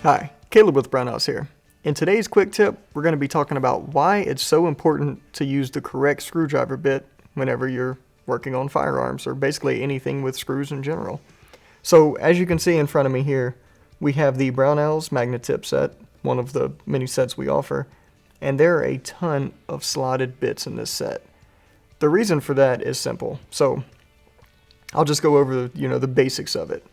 Hi, Caleb with Brownells here. In today's quick tip, we're going to be talking about why it's so important to use the correct screwdriver bit whenever you're working on firearms, or basically anything with screws in general. So as you can see in front of me here, we have the Brownells magnet tip set, one of the many sets we offer, and there are a ton of slotted bits in this set. The reason for that is simple. So I'll just go over the basics of it.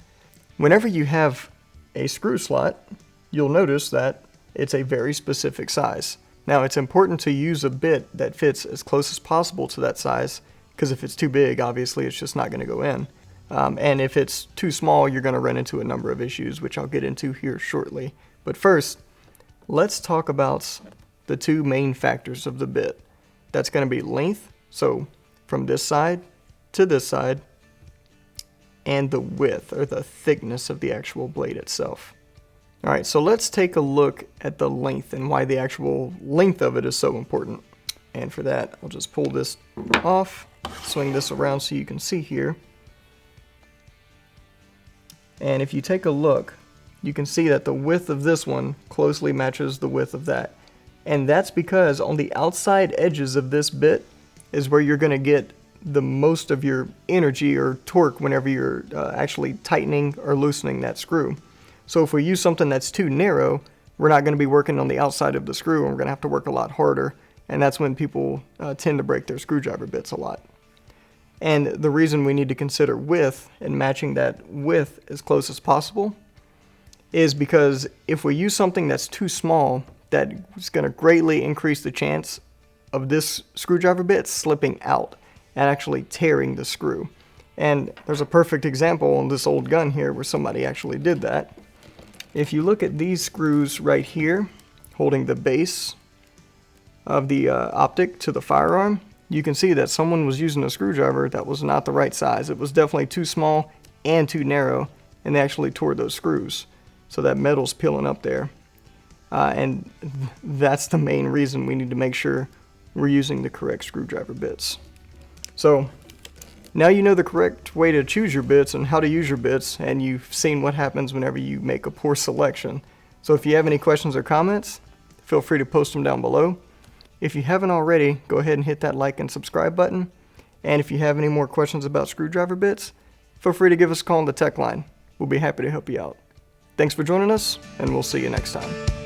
Whenever you have a screw slot, you'll notice that it's a very specific size. Now it's important to use a bit that fits as close as possible to that size, because if it's too big, obviously it's just not going to go in. And if it's too small, you're going to run into a number of issues, which I'll get into here shortly. But first, let's talk about the two main factors of the bit. That's going to be length, so from this side to this side, and the width, or the thickness of the actual blade itself. Alright, so let's take a look at the length and why the actual length of it is so important. And for that, I'll just pull this off, swing this around so you can see here. And if you take a look, you can see that the width of this one closely matches the width of that. And that's because on the outside edges of this bit is where you're going to get the most of your energy or torque whenever you're actually tightening or loosening that screw. So if we use something that's too narrow, we're not going to be working on the outside of the screw, and we're going to have to work a lot harder, and that's when people tend to break their screwdriver bits a lot. And the reason we need to consider width and matching that width as close as possible is because if we use something that's too small, that's going to greatly increase the chance of this screwdriver bit slipping out and actually tearing the screw. And there's a perfect example on this old gun here where somebody actually did that. If you look at these screws right here, holding the base of the optic to the firearm, you can see that someone was using a screwdriver that was not the right size. It was definitely too small and too narrow, and they actually tore those screws. So that metal's peeling up there. And that's the main reason we need to make sure we're using the correct screwdriver bits. So now you know the correct way to choose your bits and how to use your bits, and you've seen what happens whenever you make a poor selection. So if you have any questions or comments, feel free to post them down below. If you haven't already, go ahead and hit that like and subscribe button. And if you have any more questions about screwdriver bits, feel free to give us a call on the tech line. We'll be happy to help you out. Thanks for joining us, and we'll see you next time.